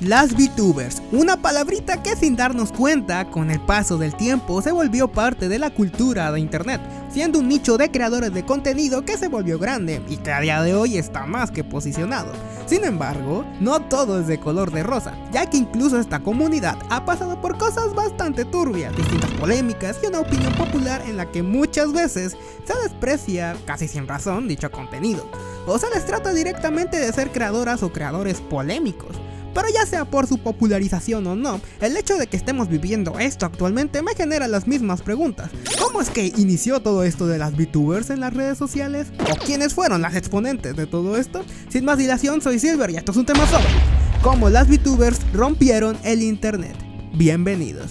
Las VTubers, una palabrita que sin darnos cuenta, con el paso del tiempo se volvió parte de la cultura de internet, siendo un nicho de creadores de contenido que se volvió grande y que a día de hoy está más que posicionado. Sin embargo, no todo es de color de rosa, ya que incluso esta comunidad ha pasado por cosas bastante turbias, distintas polémicas y una opinión popular en la que muchas veces se desprecia, casi sin razón, dicho contenido, o se les trata directamente de ser creadoras o creadores polémicos. Pero ya sea por su popularización o no, el hecho de que estemos viviendo esto actualmente me genera las mismas preguntas. ¿Cómo es que inició todo esto de las VTubers en las redes sociales? ¿O quiénes fueron las exponentes de todo esto? Sin más dilación, soy Silver y esto es un tema sobre cómo las VTubers rompieron el internet. Bienvenidos.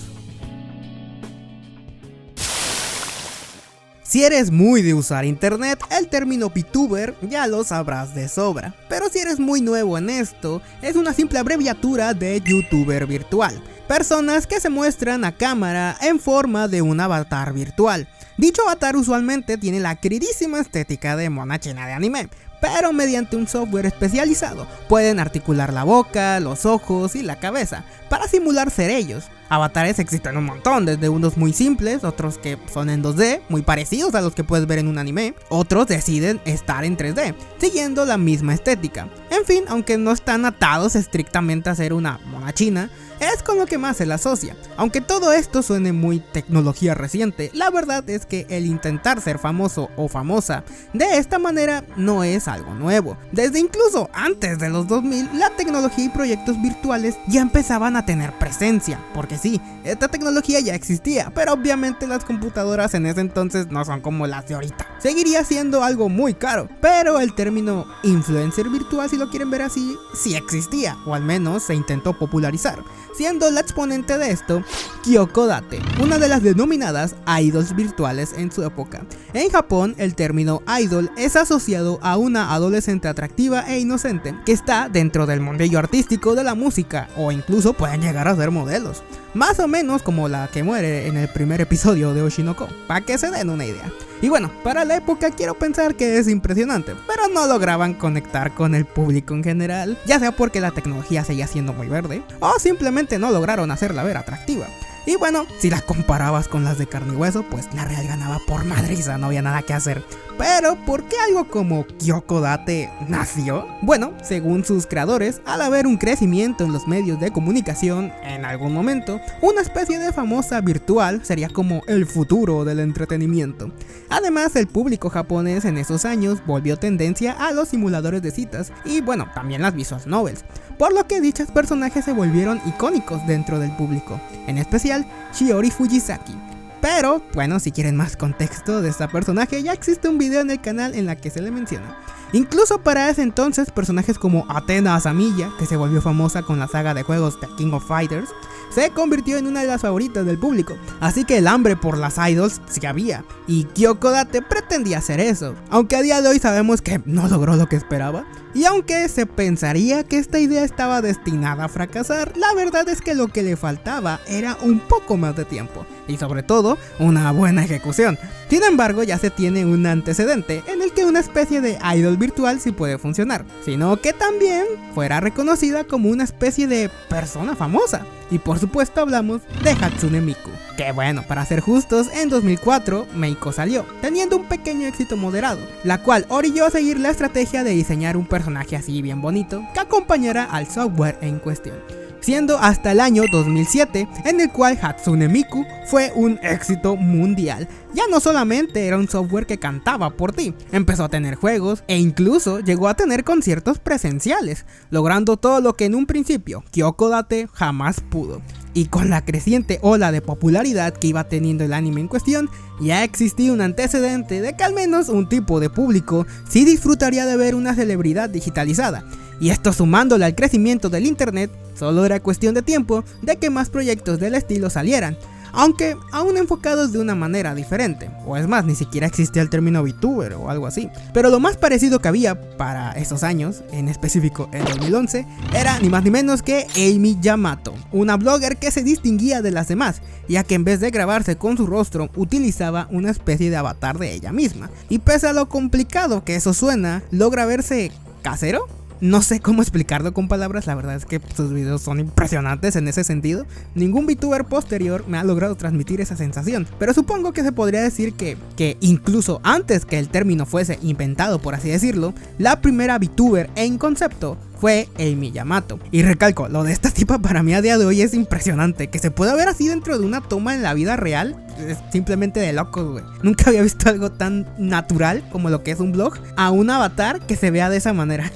Si eres muy de usar internet, el término VTuber ya lo sabrás de sobra, pero si eres muy nuevo en esto, es una simple abreviatura de YouTuber virtual, personas que se muestran a cámara en forma de un avatar virtual. Dicho avatar usualmente tiene la queridísima estética de mona china de anime, pero mediante un software especializado pueden articular la boca, los ojos y la cabeza para simular ser ellos. Avatares existen un montón, desde unos muy simples, otros que son en 2D, muy parecidos a los que puedes ver en un anime, otros deciden estar en 3D, siguiendo la misma estética. En fin, aunque no están atados estrictamente a ser una mona china, es con lo que más se la asocia. Aunque todo esto suene muy tecnología reciente, la verdad es que el intentar ser famoso o famosa de esta manera no es algo nuevo. Desde incluso antes de los 2000, la tecnología y proyectos virtuales ya empezaban a tener presencia, porque sí, esta tecnología ya existía, pero obviamente las computadoras en ese entonces no son como las de ahorita. Seguiría siendo algo muy caro, pero el término influencer virtual, si lo quieren ver así, sí existía, o al menos se intentó popularizar, siendo la exponente de esto Kyoko Date, una de las denominadas idols virtuales en su época. En Japón, el término idol es asociado a una adolescente atractiva e inocente que está dentro del mundillo artístico de la música, o incluso pueden llegar a ser modelos, más o menos como la que muere en el primer episodio de Oshinoko, para que se den una idea. Y bueno, para la época quiero pensar que es impresionante, pero no lograban conectar con el público en general, ya sea porque la tecnología seguía siendo muy verde, o simplemente no lograron hacerla ver atractiva. Y bueno, si la comparabas con las de carne y hueso, pues la real ganaba por madriza, no había nada que hacer. Pero, ¿por qué algo como Kyoko Date nació? Bueno, según sus creadores, al haber un crecimiento en los medios de comunicación en algún momento, una especie de famosa virtual sería como el futuro del entretenimiento. Además, el público japonés en esos años volvió tendencia a los simuladores de citas y bueno, también las visual novels, por lo que dichos personajes se volvieron icónicos dentro del público, en especial Shiori Fujisaki. Pero, bueno, si quieren más contexto de esta personaje, ya existe un video en el canal en la que se le menciona. Incluso para ese entonces, personajes como Athena Asamiya, que se volvió famosa con la saga de juegos The King of Fighters, se convirtió en una de las favoritas del público, así que el hambre por las idols sí había, y Kyoko Date pretendía hacer eso, aunque a día de hoy sabemos que no logró lo que esperaba. Y aunque se pensaría que esta idea estaba destinada a fracasar, la verdad es que lo que le faltaba era un poco más de tiempo, y sobre todo, una buena ejecución. Sin embargo, ya se tiene un antecedente en el que una especie de idol virtual sí puede funcionar, sino que también fuera reconocida como una especie de persona famosa. Y por supuesto hablamos de Hatsune Miku, que bueno, para ser justos, en 2004 Meiko salió, teniendo un pequeño éxito moderado, la cual orilló a seguir la estrategia de diseñar un personaje así bien bonito que acompañara al software en cuestión, siendo hasta el año 2007 en el cual Hatsune Miku fue un éxito mundial. Ya no solamente era un software que cantaba por ti, empezó a tener juegos e incluso llegó a tener conciertos presenciales, logrando todo lo que en un principio Kyoko Date jamás pudo. Y con la creciente ola de popularidad que iba teniendo el anime en cuestión, ya existía un antecedente de que al menos un tipo de público sí disfrutaría de ver una celebridad digitalizada. Y esto sumándole al crecimiento del internet, solo era cuestión de tiempo de que más proyectos del estilo salieran, aunque aún enfocados de una manera diferente, o es más, ni siquiera existía el término VTuber o algo así. Pero lo más parecido que había para esos años, en específico en 2011, era ni más ni menos que Amy Yamato, una blogger que se distinguía de las demás, ya que en vez de grabarse con su rostro, utilizaba una especie de avatar de ella misma, y pese a lo complicado que eso suena, logra verse casero. No sé cómo explicarlo con palabras, la verdad es que sus videos son impresionantes en ese sentido. Ningún VTuber posterior me ha logrado transmitir esa sensación, pero supongo que se podría decir que incluso antes que el término fuese inventado, por así decirlo, la primera VTuber en concepto fue Amy Yamato. Y recalco, lo de esta tipa para mí a día de hoy es impresionante. Que se pueda ver así dentro de una toma en la vida real es simplemente de locos, güey. Nunca había visto algo tan natural como lo que es un vlog a un avatar que se vea de esa manera.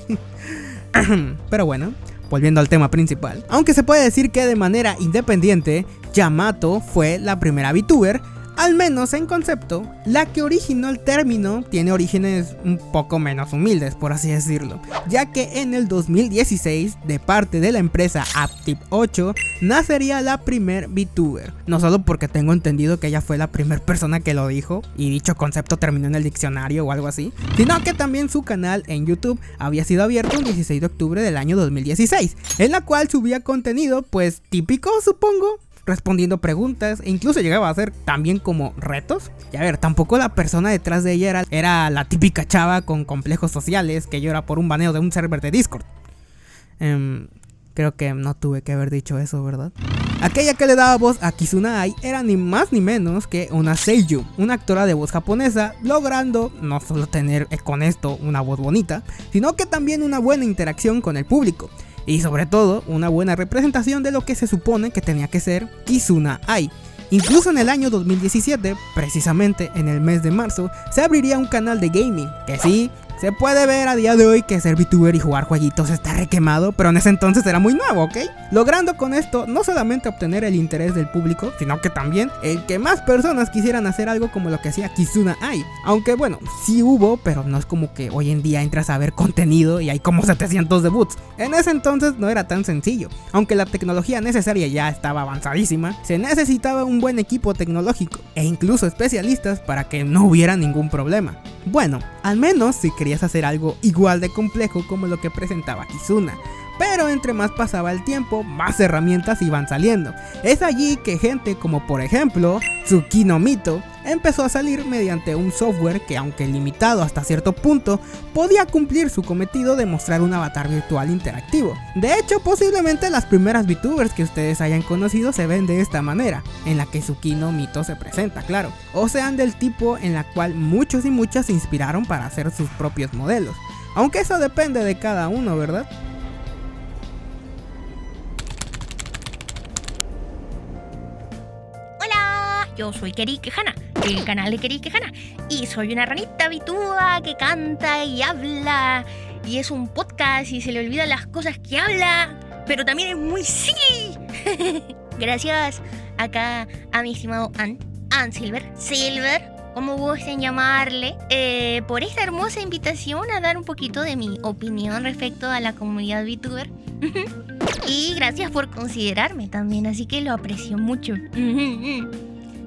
Pero bueno, volviendo al tema principal. Aunque se puede decir que de manera independiente, Yamato fue la primera VTuber, al menos en concepto, la que originó el término. Tiene orígenes un poco menos humildes, por así decirlo, ya que en el 2016, de parte de la empresa Aptip8, nacería la primer VTuber. No solo porque tengo entendido que ella fue la primera persona que lo dijo y dicho concepto terminó en el diccionario o algo así, sino que también su canal en YouTube había sido abierto el 16 de octubre del año 2016, en la cual subía contenido pues típico, supongo, respondiendo preguntas e incluso llegaba a hacer también como retos. Y a ver, tampoco la persona detrás de ella era la típica chava con complejos sociales que llora por un baneo de un server de Discord. Creo que no tuve que haber dicho eso, ¿verdad? Aquella que le daba voz a Kizuna Ai era ni más ni menos que una seiyuu, una actora de voz japonesa, logrando no solo tener con esto una voz bonita, sino que también una buena interacción con el público. Y sobre todo, una buena representación de lo que se supone que tenía que ser Kizuna Ai. Incluso en el año 2017, precisamente en el mes de marzo, se abriría un canal de gaming, que sí, se puede ver a día de hoy que ser VTuber y jugar jueguitos está requemado, pero en ese entonces era muy nuevo, ¿ok? Logrando con esto no solamente obtener el interés del público, sino que también el que más personas quisieran hacer algo como lo que hacía Kizuna Ai. Aunque bueno, sí hubo, pero no es como que hoy en día entras a ver contenido y hay como 700 debuts. En ese entonces no era tan sencillo. Aunque la tecnología necesaria ya estaba avanzadísima, se necesitaba un buen equipo tecnológico e incluso especialistas para que no hubiera ningún problema. Bueno, al menos si querías hacer algo igual de complejo como lo que presentaba Kizuna. Pero entre más pasaba el tiempo, más herramientas iban saliendo. Es allí que gente como por ejemplo Tsukino Mito empezó a salir mediante un software que, aunque limitado hasta cierto punto, podía cumplir su cometido de mostrar un avatar virtual interactivo. De hecho, posiblemente las primeras VTubers que ustedes hayan conocido se ven de esta manera, en la que Tsukino Mito se presenta, claro, o sean del tipo en la cual muchos y muchas se inspiraron para hacer sus propios modelos. Aunque eso depende de cada uno, ¿verdad? Yo soy Kerike Hana, del canal de Kerike Hana, y soy una ranita VTuber que canta y habla, y es un podcast y se le olvidan las cosas que habla, pero también es muy silly. Gracias acá a mi estimado Silver, como gusten llamarle, por esta hermosa invitación a dar un poquito de mi opinión respecto a la comunidad VTuber. Y gracias por considerarme también, así que lo aprecio mucho.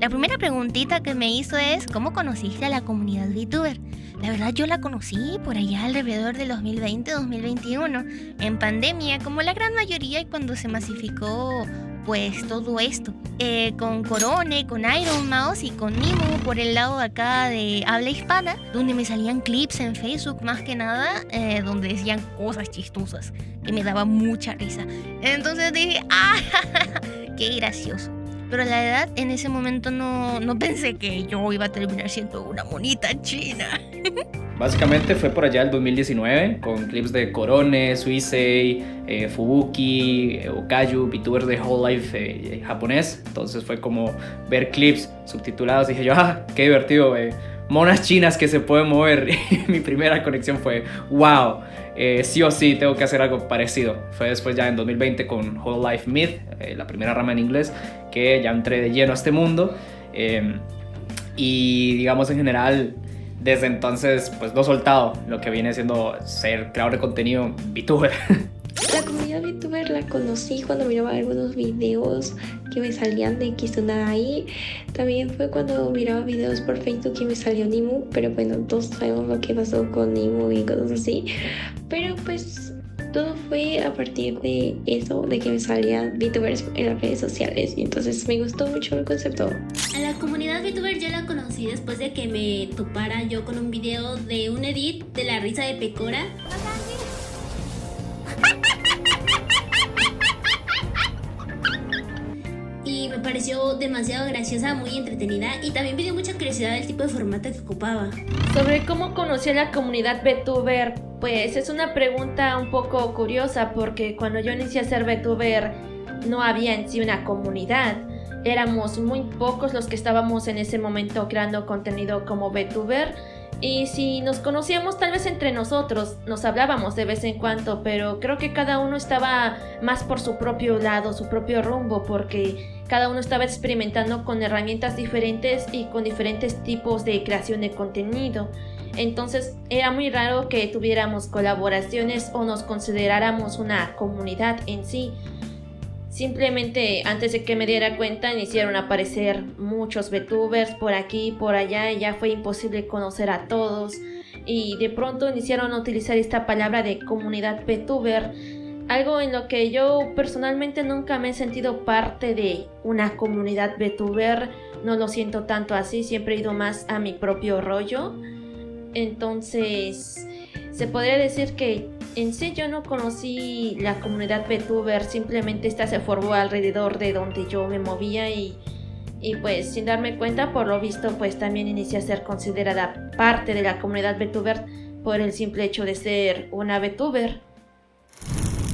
La primera preguntita que me hizo es: ¿cómo conociste a la comunidad VTuber? La verdad yo la conocí por allá alrededor del 2020-2021, en pandemia, como la gran mayoría, y cuando se masificó pues todo esto, con Corone, con Iron Mouse y con Nimo por el lado de acá de habla hispana, donde me salían clips en Facebook más que nada, donde decían cosas chistosas que me daba mucha risa. Entonces dije, ¡ah! ¡Qué gracioso! Pero la verdad, en ese momento no pensé que yo iba a terminar siendo una monita china. Básicamente fue por allá el 2019, con clips de Korone, Suisei, Fubuki, Okayu, VTubers de Whole Life japonés. Entonces fue como ver clips subtitulados y dije yo, qué divertido, monas chinas que se pueden mover. Mi primera conexión fue, wow, sí o sí tengo que hacer algo parecido. Fue después ya en 2020 con Whole Life Myth, la primera rama en inglés, que ya entré de lleno a este mundo. Y digamos en general, desde entonces pues no he soltado lo que viene siendo ser creador de contenido VTuber. La comunidad VTuber la conocí cuando miraba algunos videos que me salían de Kizuna Ai. También fue cuando miraba videos por Facebook que me salió Nimu, pero bueno, todos sabemos lo que pasó con Nimu y cosas así. Pero pues todo fue a partir de eso, de que me salían VTubers en las redes sociales, y entonces me gustó mucho el concepto. A la comunidad VTuber yo la conocí después de que me topara yo con un video de un edit de la risa de Pecora. pareció demasiado graciosa, muy entretenida y también me dio mucha curiosidad del tipo de formato que ocupaba. Sobre cómo conocí a la comunidad VTuber, pues es una pregunta un poco curiosa porque cuando yo inicié a ser VTuber no había en sí una comunidad. Éramos muy pocos los que estábamos en ese momento creando contenido como VTuber. Y si nos conocíamos tal vez entre nosotros, nos hablábamos de vez en cuando, pero creo que cada uno estaba más por su propio lado, su propio rumbo, porque cada uno estaba experimentando con herramientas diferentes y con diferentes tipos de creación de contenido. Entonces era muy raro que tuviéramos colaboraciones o nos consideráramos una comunidad en sí. Simplemente antes de que me diera cuenta iniciaron a aparecer muchos VTubers por aquí y por allá y ya fue imposible conocer a todos y de pronto iniciaron a utilizar esta palabra de comunidad VTuber, algo en lo que yo personalmente nunca me he sentido parte de una comunidad VTuber, no lo siento tanto así, siempre he ido más a mi propio rollo. Entonces se podría decir que en sí yo no conocí la comunidad VTuber, simplemente esta se formó alrededor de donde yo me movía y pues sin darme cuenta, por lo visto, pues también inicié a ser considerada parte de la comunidad VTuber por el simple hecho de ser una VTuber.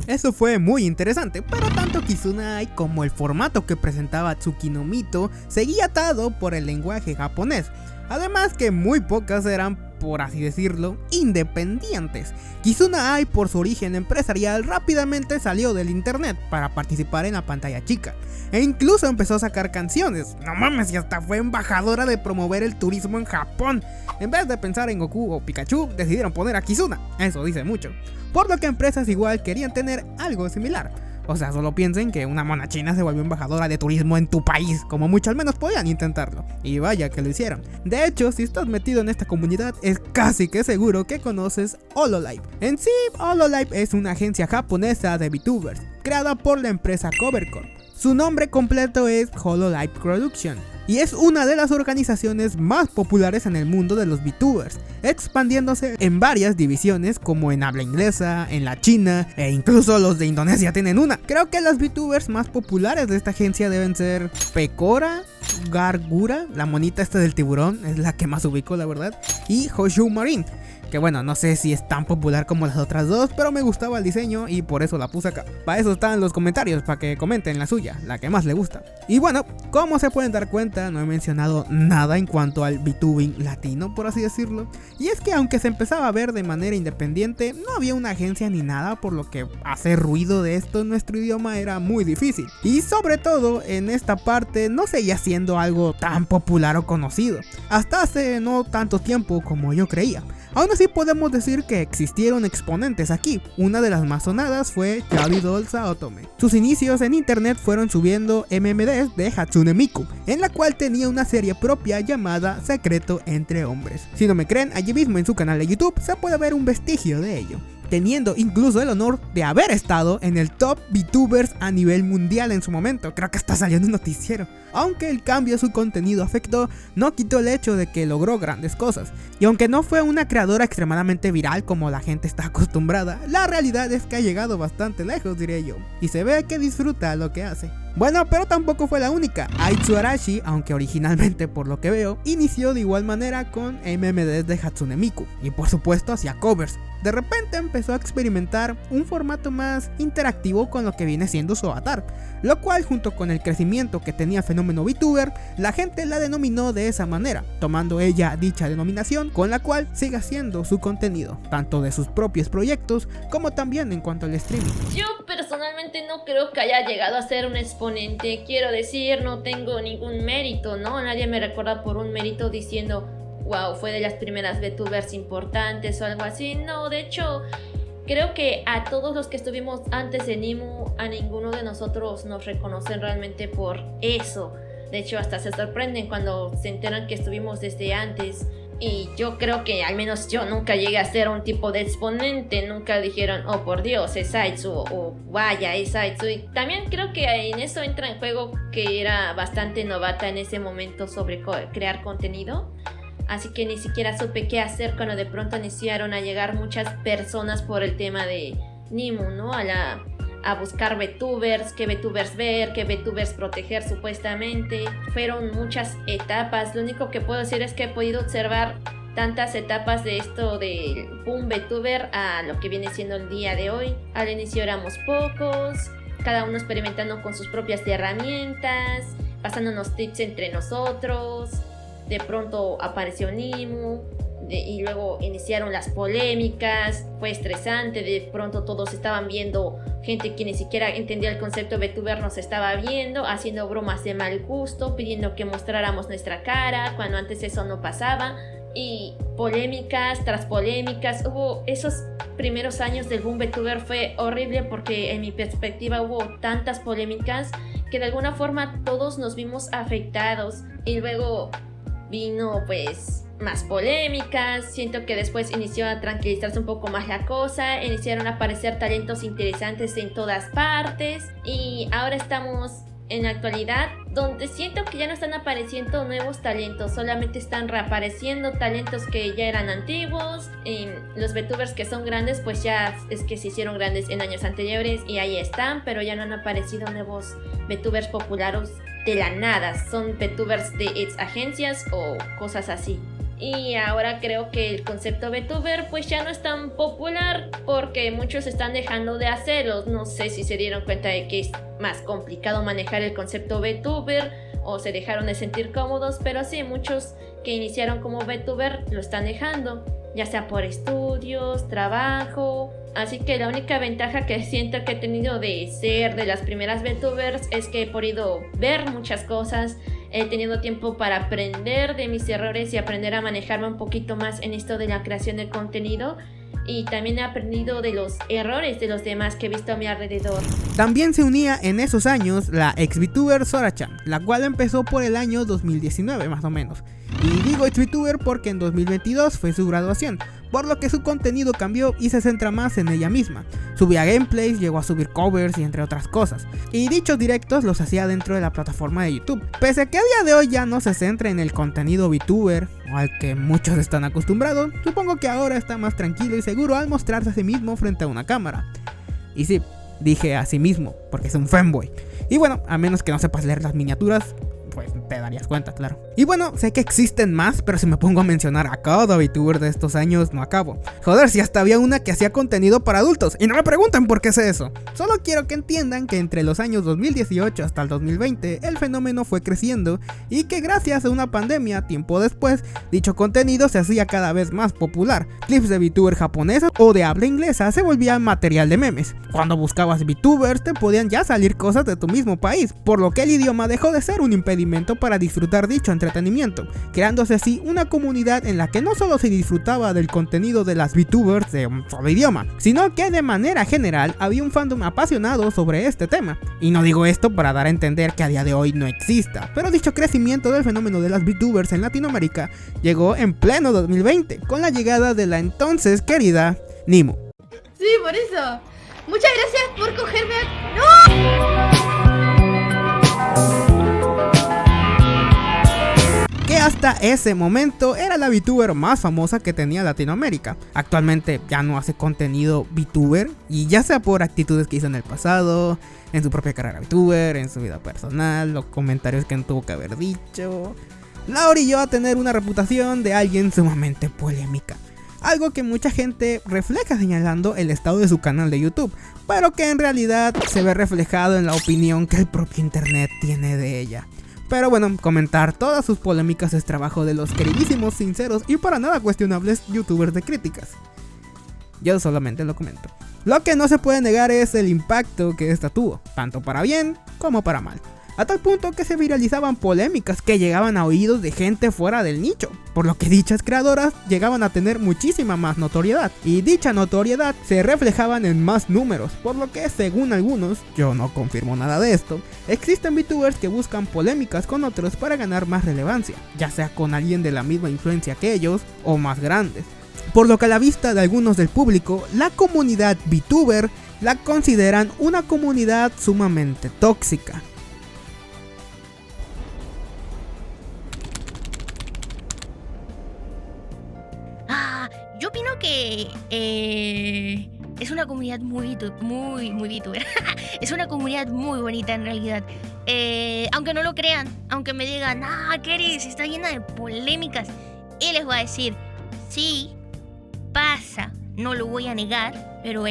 Eso fue muy interesante, pero tanto Kizuna como el formato que presentaba Tsuki no Mito seguía atado por el lenguaje japonés. Además que muy pocas eran, por así decirlo, independientes. Kizuna Ai, por su origen empresarial, rápidamente salió del internet para participar en la pantalla chica. E incluso empezó a sacar canciones. No mames, y hasta fue embajadora de promover el turismo en Japón. En vez de pensar en Goku o Pikachu, decidieron poner a Kizuna. Eso dice mucho. Por lo que empresas igual querían tener algo similar. O sea, solo piensen que una mona china se volvió embajadora de turismo en tu país, como mucho al menos podían intentarlo. Y vaya que lo hicieron. De hecho, si estás metido en esta comunidad, es casi que seguro que conoces Hololive. En sí, Hololive es una agencia japonesa de VTubers, creada por la empresa Covercorp. Su nombre completo es Hololive Production. Y es una de las organizaciones más populares en el mundo de los VTubers, expandiéndose en varias divisiones como en habla inglesa, en la China e incluso los de Indonesia tienen una. Creo que las VTubers más populares de esta agencia deben ser Pecora, Gargura, la monita esta del tiburón, es la que más ubico la verdad, y Hoshu Marin. Que bueno, no sé si es tan popular como las otras dos, pero me gustaba el diseño y por eso la puse acá. Para eso están los comentarios, para que comenten la suya, la que más le gusta. Y bueno, como se pueden dar cuenta, no he mencionado nada en cuanto al VTubing latino, por así decirlo. Y es que aunque se empezaba a ver de manera independiente, no había una agencia ni nada, por lo que hacer ruido de esto en nuestro idioma era muy difícil. Y sobre todo, en esta parte no seguía siendo algo tan popular o conocido, hasta hace no tanto tiempo como yo creía. Aún así podemos decir que existieron exponentes aquí. Una de las más sonadas fue Yabi Doll Saotome. Sus inicios en internet fueron subiendo MMDs de Hatsune Miku, en la cual tenía una serie propia llamada Secreto entre Hombres. Si no me creen, allí mismo en su canal de YouTube se puede ver un vestigio de ello, teniendo incluso el honor de haber estado en el top VTubers a nivel mundial en su momento. Creo que está saliendo un noticiero. Aunque el cambio a su contenido afectó, no quitó el hecho de que logró grandes cosas. Y aunque no fue una creadora extremadamente viral como la gente está acostumbrada, la realidad es que ha llegado bastante lejos, diría yo, y se ve que disfruta lo que hace. Bueno, pero tampoco fue la única. Aitsu Arashi, aunque originalmente por lo que veo, inició de igual manera con MMDs de Hatsune Miku, y por supuesto hacía covers. De repente empezó a experimentar un formato más interactivo con lo que viene siendo su avatar, lo cual junto con el crecimiento que tenía Fenómeno VTuber, la gente la denominó de esa manera, tomando ella dicha denominación con la cual sigue haciendo su contenido, tanto de sus propios proyectos como también en cuanto al streaming. Yo personalmente no creo que haya llegado a ser un exponente, quiero decir, no tengo ningún mérito, ¿no? Nadie me recuerda por un mérito diciendo wow, fue de las primeras VTubers importantes o algo así. No, de hecho, creo que a todos los que estuvimos antes de Nimu, a ninguno de nosotros nos reconocen realmente por eso. De hecho, hasta se sorprenden cuando se enteran que estuvimos desde antes. Y yo creo que al menos yo nunca llegué a ser un tipo de exponente. Nunca dijeron, oh por Dios, es Aitsu, o vaya, es Aitsu. Y también creo que en eso entra en juego que era bastante novata en ese momento sobre crear contenido. Así que ni siquiera supe qué hacer cuando de pronto iniciaron a llegar muchas personas por el tema de Nimu, ¿no? A a buscar VTubers, qué VTubers ver, qué VTubers proteger supuestamente. Fueron muchas etapas. Lo único que puedo decir es que he podido observar tantas etapas de esto del boom VTuber a lo que viene siendo el día de hoy. Al inicio éramos pocos, cada uno experimentando con sus propias herramientas, pasándonos tips entre nosotros. De pronto apareció Nimu y luego iniciaron las polémicas. Fue estresante, de pronto todos estaban viendo gente que ni siquiera entendía el concepto de VTuber, nos estaba viendo, haciendo bromas de mal gusto, pidiendo que mostráramos nuestra cara, cuando antes eso no pasaba. Y polémicas tras polémicas. Hubo esos primeros años del boom VTuber, fue horrible porque en mi perspectiva hubo tantas polémicas que de alguna forma todos nos vimos afectados. Y luego vino pues más polémicas. Siento que después inició a tranquilizarse un poco más la cosa, iniciaron a aparecer talentos interesantes en todas partes y ahora estamos en la actualidad donde siento que ya no están apareciendo nuevos talentos, solamente están reapareciendo talentos que ya eran antiguos. Los VTubers que son grandes pues ya es que se hicieron grandes en años anteriores y ahí están, pero ya no han aparecido nuevos VTubers populares de la nada, son VTubers de ex agencias o cosas así. Y ahora creo que el concepto VTuber pues ya no es tan popular porque muchos están dejando de hacerlo. No sé si se dieron cuenta de que es más complicado manejar el concepto VTuber o se dejaron de sentir cómodos, pero sí, muchos que iniciaron como VTuber lo están dejando, ya sea por estudios, trabajo. Así que la única ventaja que siento que he tenido de ser de las primeras VTubers es que he podido ver muchas cosas. He tenido tiempo para aprender de mis errores y aprender a manejarme un poquito más en esto de la creación de contenido. Y también he aprendido de los errores de los demás que he visto a mi alrededor. También se unía en esos años la ex VTuber Sora-chan, la cual empezó por el año 2019 más o menos. Y digo ex VTuber porque en 2022 fue su graduación, por lo que su contenido cambió y se centra más en ella misma. Subía gameplays, llegó a subir covers y entre otras cosas. Y dichos directos los hacía dentro de la plataforma de YouTube. Pese a que a día de hoy ya no se centra en el contenido VTuber, o al que muchos están acostumbrados, supongo que ahora está más tranquilo y seguro al mostrarse a sí mismo frente a una cámara. Y sí, dije a sí mismo, porque es un fanboy. Y bueno, a menos que no sepas leer las miniaturas, pues te darías cuenta, claro. Y bueno, sé que existen más, pero si me pongo a mencionar a cada VTuber de estos años, no acabo. Joder, si hasta había una que hacía contenido para adultos, y no me pregunten por qué sé eso. Solo quiero que entiendan que entre los años 2018 hasta el 2020, el fenómeno fue creciendo, y que gracias a una pandemia, tiempo después, dicho contenido se hacía cada vez más popular. Clips de VTuber japonesas o de habla inglesa se volvían material de memes. Cuando buscabas VTubers, te podían ya salir cosas de tu mismo país, por lo que el idioma dejó de ser un impedimento para disfrutar dicho entretenimiento, creándose así una comunidad en la que no solo se disfrutaba del contenido de las VTubers de un solo idioma, sino que de manera general había un fandom apasionado sobre este tema. Y no digo esto para dar a entender que a día de hoy no exista, pero dicho crecimiento del fenómeno de las VTubers en Latinoamérica llegó en pleno 2020, con la llegada de la entonces querida Nimu. Sí, por eso. Muchas gracias por cogerme ¡No! Que hasta ese momento era la VTuber más famosa que tenía Latinoamérica. Actualmente ya no hace contenido VTuber, y ya sea por actitudes que hizo en el pasado, en su propia carrera VTuber, en su vida personal, los comentarios que no tuvo que haber dicho, la orilló a tener una reputación de alguien sumamente polémica. Algo que mucha gente refleja señalando el estado de su canal de YouTube, pero que en realidad se ve reflejado en la opinión que el propio internet tiene de ella. Pero bueno, comentar todas sus polémicas es trabajo de los queridísimos, sinceros y para nada cuestionables youtubers de críticas. Yo solamente lo comento. Lo que no se puede negar es el impacto que esta tuvo, tanto para bien como para mal. A tal punto que se viralizaban polémicas que llegaban a oídos de gente fuera del nicho, por lo que dichas creadoras llegaban a tener muchísima más notoriedad, y dicha notoriedad se reflejaban en más números, por lo que según algunos, yo no confirmo nada de esto, existen VTubers que buscan polémicas con otros para ganar más relevancia, ya sea con alguien de la misma influencia que ellos o más grandes. Por lo que a la vista de algunos del público, la comunidad VTuber la consideran una comunidad sumamente tóxica. Yo opino que es una comunidad muy VTuber. Es una comunidad muy bonita en realidad. Aunque no lo crean, aunque me digan, Keris, está llena de polémicas. Y les voy a decir, sí, pasa, no lo voy a negar, pero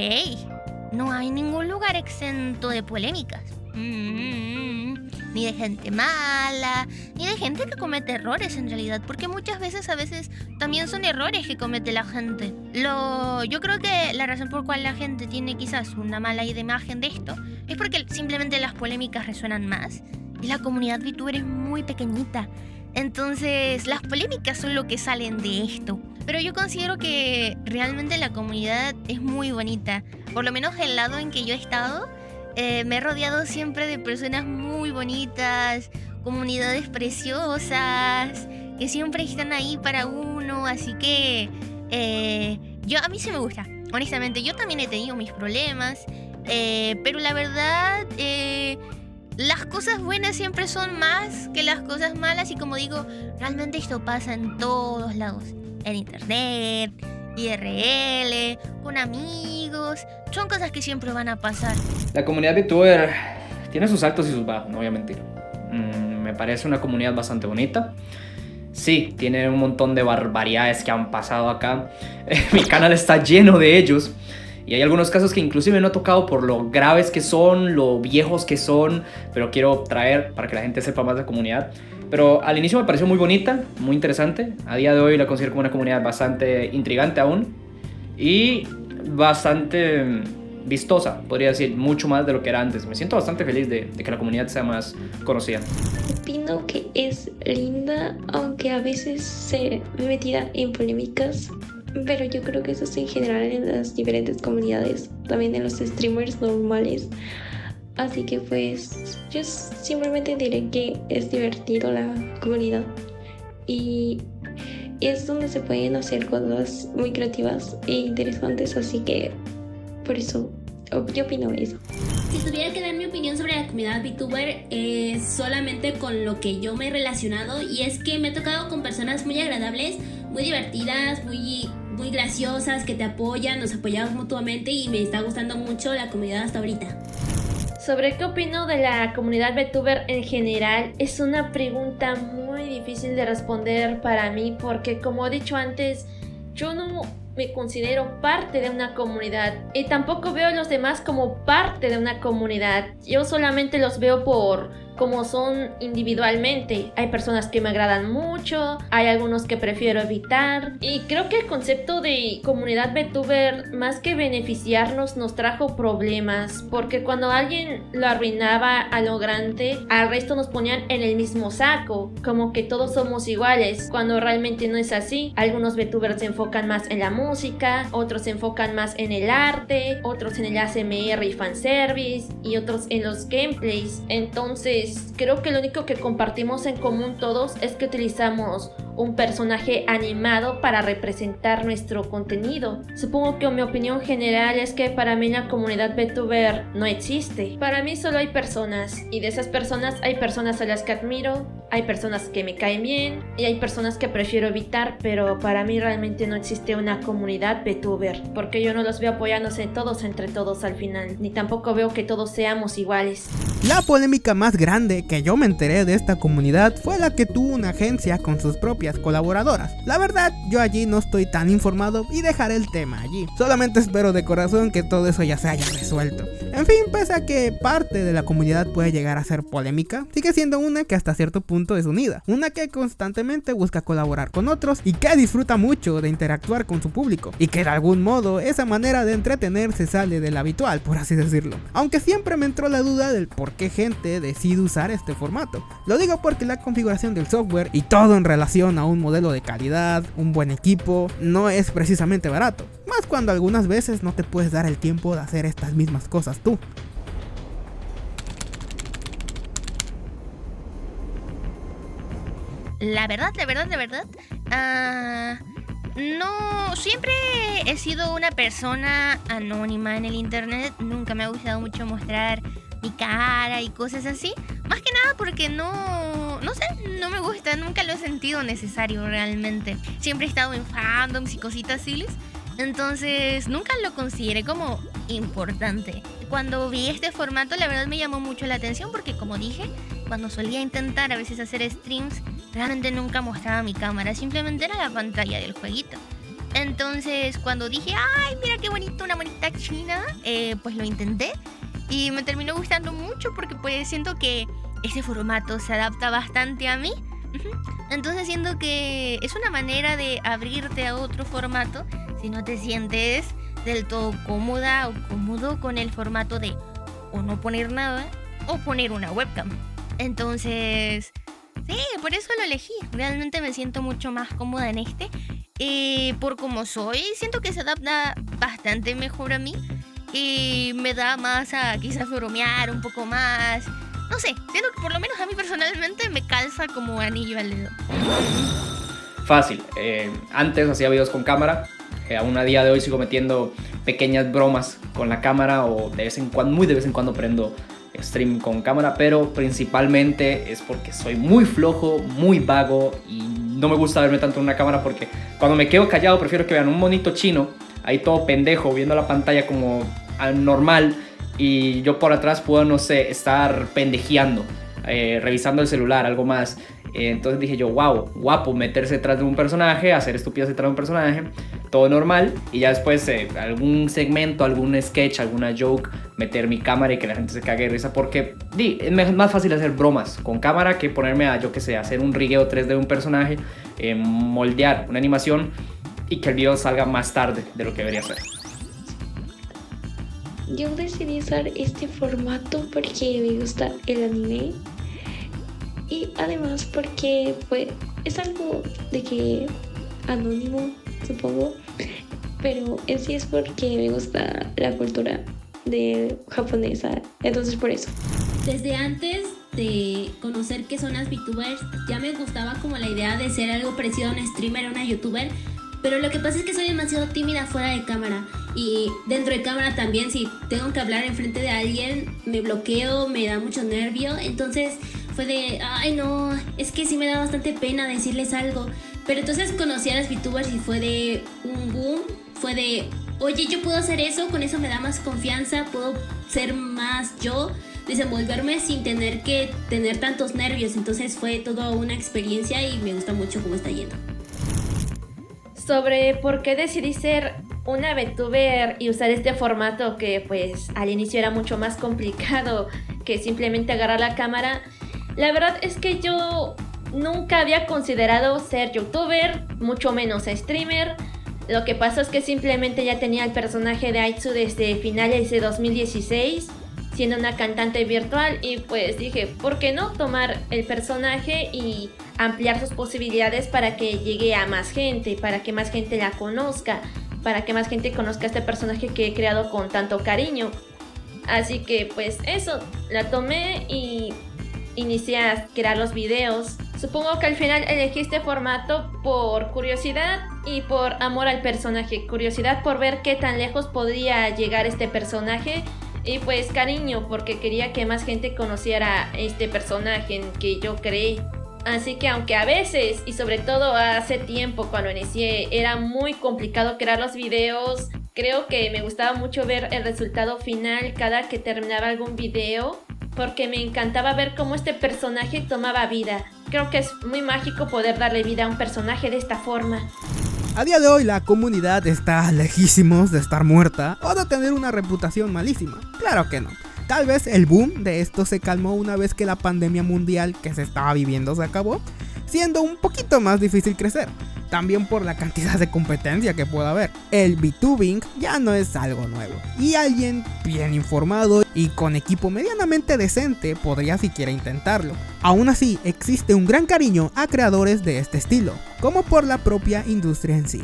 no hay ningún lugar exento de polémicas. Ni de gente mala, ni de gente que comete errores en realidad, porque muchas veces también son errores que comete la gente. Yo creo que la razón por cual la gente tiene quizás una mala imagen de esto es porque simplemente las polémicas resuenan más y la comunidad VTuber es muy pequeñita. Entonces las polémicas son lo que salen de esto. Pero yo considero que realmente la comunidad es muy bonita. Por lo menos del lado en que yo he estado, me he rodeado siempre de personas muy bonitas, comunidades preciosas, que siempre están ahí para uno. Así que a mí sí me gusta. Honestamente, yo también he tenido mis problemas, pero la verdad, las cosas buenas siempre son más que las cosas malas. Y como digo, realmente esto pasa en todos lados. En internet, IRL, con amigos. Son cosas que siempre van a pasar. La comunidad VTuber tiene sus altos y sus bajos, no voy a mentir. Me parece una comunidad bastante bonita. Sí, tiene un montón de barbaridades que han pasado acá. Mi canal está lleno de ellos. Y hay algunos casos que inclusive no he tocado por lo graves que son, lo viejos que son, pero quiero traer para que la gente sepa más de la comunidad. Pero al inicio me pareció muy bonita, muy interesante. A día de hoy la considero como una comunidad bastante intrigante aún y bastante vistosa, podría decir, mucho más de lo que era antes. Me siento bastante feliz de que la comunidad sea más conocida. Opino que es linda, aunque a veces se ve metida en polémicas. Pero yo creo que eso es en general en las diferentes comunidades, también en los streamers normales. Así que pues yo simplemente diré que es divertido la comunidad y es donde se pueden hacer cosas muy creativas e interesantes. Así que por eso yo opino eso. Si tuviera que dar mi opinión sobre la comunidad VTuber, solamente con lo que yo me he relacionado, y es que me he tocado con personas muy agradables, muy divertidas, muy graciosas, que te apoyan, nos apoyamos mutuamente y me está gustando mucho la comunidad hasta ahorita. Sobre qué opino de la comunidad VTuber en general, es una pregunta muy difícil de responder para mí, porque como he dicho antes, yo no me considero parte de una comunidad y tampoco veo a los demás como parte de una comunidad. Yo solamente los veo por como son individualmente. Hay personas que me agradan mucho, hay algunos que prefiero evitar, y creo que el concepto de comunidad VTuber, más que beneficiarnos, nos trajo problemas, porque cuando alguien lo arruinaba a lo grande, al resto nos ponían en el mismo saco, como que todos somos iguales, cuando realmente no es así. Algunos VTubers se enfocan más en la música, otros se enfocan más en el arte, otros en el ASMR y fanservice, y otros en los gameplays. Entonces creo que lo único que compartimos en común todos es que utilizamos un personaje animado para representar nuestro contenido. Supongo que mi opinión general es que para mí la comunidad VTuber no existe. Para mí solo hay personas, y de esas personas hay personas a las que admiro, hay personas que me caen bien y hay personas que prefiero evitar, pero para mí realmente no existe una comunidad VTuber, porque yo no los veo apoyándose todos entre todos al final, ni tampoco veo que todos seamos iguales. La polémica más grande que yo me enteré de esta comunidad fue la que tuvo una agencia con sus propias colaboradoras. La verdad, yo allí no estoy tan informado y dejaré el tema allí. Solamente espero de corazón que todo eso ya se haya resuelto. En fin, pese a que parte de la comunidad puede llegar a ser polémica, sigue siendo una que hasta cierto punto es unida, una que constantemente busca colaborar con otros y que disfruta mucho de interactuar con su público, y que de algún modo esa manera de entretenerse sale del habitual, por así decirlo. Aunque siempre me entró la duda del por qué gente decide usar este formato. Lo digo porque la configuración del software y todo en relación a un modelo de calidad, un buen equipo, no es precisamente barato, más cuando algunas veces no te puedes dar el tiempo de hacer estas mismas cosas tú. La verdad, no, siempre he sido una persona anónima en el internet. Nunca me ha gustado mucho mostrar mi cara y cosas así. Más que nada porque no sé, no me gusta, nunca lo he sentido necesario realmente. Siempre he estado en fandoms y cositas así. Entonces nunca lo consideré como importante. Cuando vi este formato la verdad me llamó mucho la atención porque, como dije, cuando solía intentar a veces hacer streams, realmente nunca mostraba mi cámara, simplemente era la pantalla del jueguito. Entonces cuando dije, ay, mira qué bonito, una bonita china, pues lo intenté y me terminó gustando mucho porque pues siento que ese formato se adapta bastante a mí. Entonces siento que es una manera de abrirte a otro formato si no te sientes del todo cómoda o cómodo con el formato de o no poner nada o poner una webcam. Entonces, sí, por eso lo elegí. Realmente me siento mucho más cómoda en este. Por como soy, siento que se adapta bastante mejor a mí. Y me da más a quizás bromear un poco más. No sé, siento que por lo menos a mí personalmente me calza como anillo al dedo. Fácil. Antes hacía videos con cámara. Aún a día de hoy sigo metiendo pequeñas bromas con la cámara o de vez en cuando, muy de vez en cuando prendo stream con cámara, pero principalmente es porque soy muy flojo, muy vago y no me gusta verme tanto en una cámara porque cuando me quedo callado prefiero que vean un monito chino ahí todo pendejo viendo la pantalla como normal y yo por atrás puedo, no sé, estar pendejeando, revisando el celular, algo más. Entonces dije yo, wow, guapo meterse detrás de un personaje, hacer estupidez detrás de un personaje, todo normal, y ya después algún segmento, algún sketch, alguna joke, meter mi cámara y que la gente se cague de risa, porque es más fácil hacer bromas con cámara que ponerme a, yo que sé, hacer un rigueo 3D de un personaje, moldear una animación y que el video salga más tarde de lo que debería ser. Yo decidí usar este formato porque me gusta el anime. Y además porque pues, es algo de que anónimo, supongo, pero en sí es porque me gusta la cultura japonesa, entonces por eso. Desde antes de conocer qué son las VTubers, ya me gustaba como la idea de ser algo parecido a un streamer o una youtuber, pero lo que pasa es que soy demasiado tímida fuera de cámara y dentro de cámara también. Si tengo que hablar enfrente de alguien me bloqueo, me da mucho nervio, entonces fue de, ay no, es que sí me da bastante pena decirles algo. Pero entonces conocí a las VTubers y fue de un boom, fue de, oye, yo puedo hacer eso, con eso me da más confianza, puedo ser más yo, desenvolverme sin tener que tener tantos nervios. Entonces fue toda una experiencia y me gusta mucho cómo está yendo. Sobre por qué decidí ser una VTuber y usar este formato que pues al inicio era mucho más complicado que simplemente agarrar la cámara. La verdad es que yo nunca había considerado ser youtuber, mucho menos streamer. Lo que pasó es que simplemente ya tenía el personaje de Aitsu desde finales de 2016, siendo una cantante virtual, y pues dije, ¿por qué no tomar el personaje y ampliar sus posibilidades para que llegue a más gente, para que más gente la conozca, para que más gente conozca a este personaje que he creado con tanto cariño? Así que pues eso, la tomé y inicié a crear los videos. Supongo que al final elegí este formato por curiosidad y por amor al personaje. Curiosidad por ver qué tan lejos podría llegar este personaje, y pues cariño porque quería que más gente conociera este personaje que yo creé. Así que aunque a veces, y sobre todo hace tiempo cuando inicié, era muy complicado crear los videos, creo que me gustaba mucho ver el resultado final cada que terminaba algún video, porque me encantaba ver cómo este personaje tomaba vida. Creo que es muy mágico poder darle vida a un personaje de esta forma. A día de hoy la comunidad está lejísimos de estar muerta o de tener una reputación malísima. Claro que no. Tal vez el boom de esto se calmó una vez que la pandemia mundial que se estaba viviendo se acabó, siendo un poquito más difícil crecer. También por la cantidad de competencia que pueda haber. El VTubing ya no es algo nuevo, y alguien bien informado y con equipo medianamente decente podría siquiera intentarlo. Aún así, existe un gran cariño a creadores de este estilo, como por la propia industria en sí.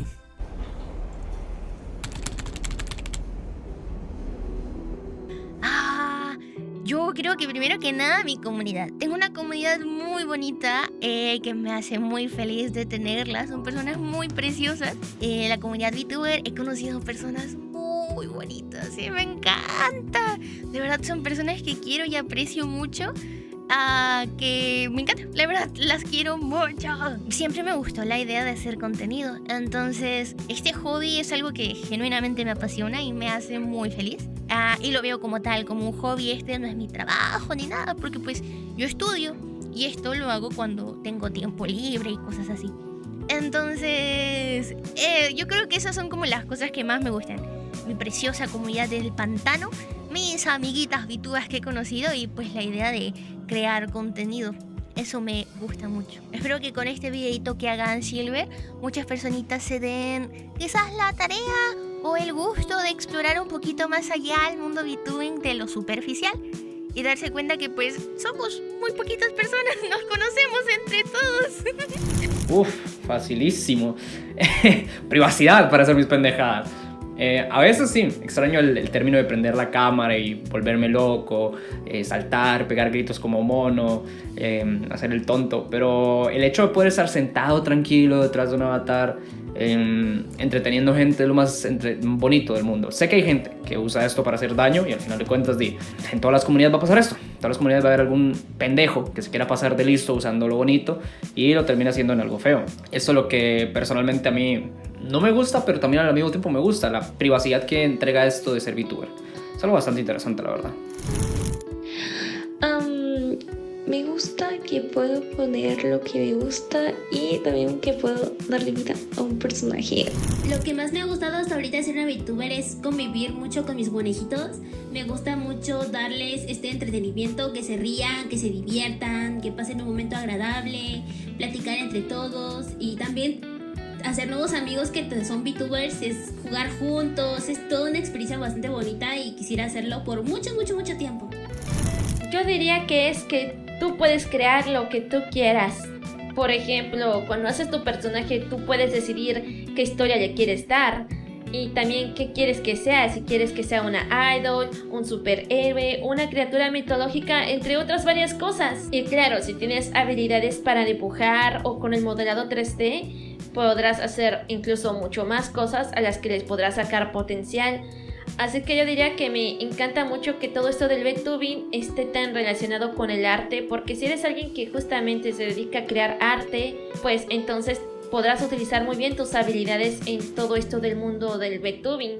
Yo creo que primero que nada mi comunidad. Tengo una comunidad muy bonita que me hace muy feliz de tenerla. Son personas muy preciosas. La comunidad VTuber, he conocido personas muy bonitas y me encanta. De verdad son personas que quiero y aprecio mucho. que me encanta, la verdad, las quiero mucho. Siempre me gustó la idea de hacer contenido, entonces este hobby es algo que genuinamente me apasiona y me hace muy feliz. Y lo veo como tal, como un hobby. Este no es mi trabajo ni nada, porque pues yo estudio y esto lo hago cuando tengo tiempo libre y cosas así. Entonces, yo creo que esas son como las cosas que más me gustan. Mi preciosa comunidad del pantano, mis amiguitas VTubers que he conocido y pues la idea de crear contenido. Eso me gusta mucho. Espero que con este videito que hagan Silver, muchas personitas se den quizás la tarea o el gusto de explorar un poquito más allá el mundo VTubing de lo superficial y darse cuenta que pues somos muy poquitas personas, nos conocemos entre todos. Facilísimo. Privacidad para hacer mis pendejadas. A veces sí, extraño el término de prender la cámara y volverme loco, saltar, pegar gritos como mono, hacer el tonto. Pero el hecho de poder estar sentado tranquilo detrás de un avatar, entreteniendo gente, es lo más bonito del mundo. Sé que hay gente que usa esto para hacer daño y al final de cuentas en todas las comunidades va a pasar esto. En todas las comunidades va a haber algún pendejo que se quiera pasar de listo usando lo bonito y lo termina haciendo en algo feo. Eso es lo que personalmente a mí no me gusta, pero también al mismo tiempo me gusta, la privacidad que entrega esto de ser VTuber. Es algo bastante interesante, la verdad. Me gusta que puedo poner lo que me gusta y también que puedo darle vida a un personaje. Lo que más me ha gustado hasta ahorita de ser una VTuber es convivir mucho con mis conejitos. Me gusta mucho darles este entretenimiento, que se rían, que se diviertan, que pasen un momento agradable, platicar entre todos y también hacer nuevos amigos que son VTubers, es jugar juntos, es toda una experiencia bastante bonita y quisiera hacerlo por mucho tiempo. Yo diría que es que tú puedes crear lo que tú quieras. Por ejemplo, cuando haces tu personaje, tú puedes decidir qué historia le quieres dar y también qué quieres que sea. Si quieres que sea una idol, un superhéroe, una criatura mitológica, entre otras varias cosas. Y claro, si tienes habilidades para dibujar o con el modelado 3D, podrás hacer incluso mucho más cosas a las que les podrás sacar potencial. Así que yo diría que me encanta mucho que todo esto del VTubing esté tan relacionado con el arte, porque si eres alguien que justamente se dedica a crear arte, pues entonces podrás utilizar muy bien tus habilidades en todo esto del mundo del VTubing.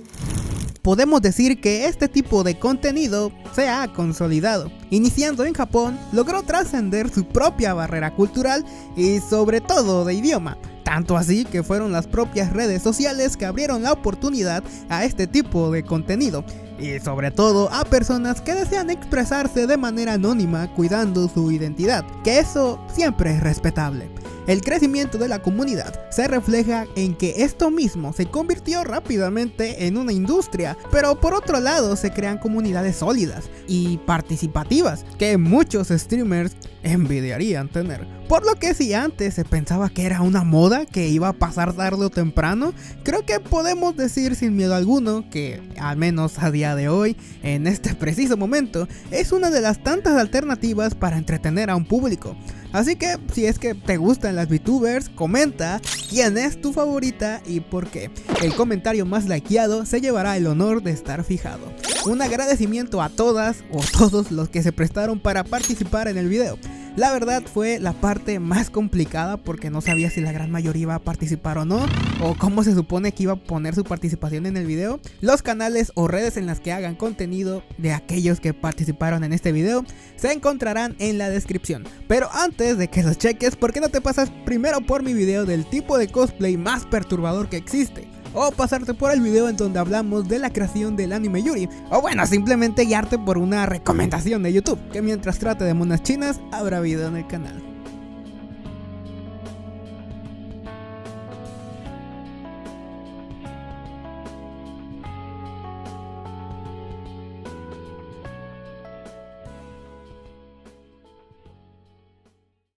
Podemos decir que este tipo de contenido se ha consolidado. Iniciando en Japón, logró trascender su propia barrera cultural y sobre todo de idioma. Tanto así que fueron las propias redes sociales que abrieron la oportunidad a este tipo de contenido. Y sobre todo a personas que desean expresarse de manera anónima cuidando su identidad, que eso siempre es respetable. El crecimiento de la comunidad se refleja en que esto mismo se convirtió rápidamente en una industria, pero por otro lado se crean comunidades sólidas y participativas que muchos streamers envidiarían tener. Por lo que si antes se pensaba que era una moda que iba a pasar tarde o temprano, creo que podemos decir sin miedo alguno que, al menos a día de hoy, en este preciso momento, es una de las tantas alternativas para entretener a un público. Así que si es que te gustan las VTubers, comenta quién es tu favorita y por qué. El comentario más likeado se llevará el honor de estar fijado. Un agradecimiento a todas o todos los que se prestaron para participar en el video. La verdad fue la parte más complicada porque no sabía si la gran mayoría iba a participar o no, o cómo se supone que iba a poner su participación en el video. Los canales o redes en las que hagan contenido de aquellos que participaron en este video se encontrarán en la descripción. Pero antes de que los cheques, ¿por qué no te pasas primero por mi video del tipo de cosplay más perturbador que existe? O pasarte por el video en donde hablamos de la creación del anime Yuri. O bueno, simplemente guiarte por una recomendación de YouTube, que mientras trate de monas chinas, habrá video en el canal.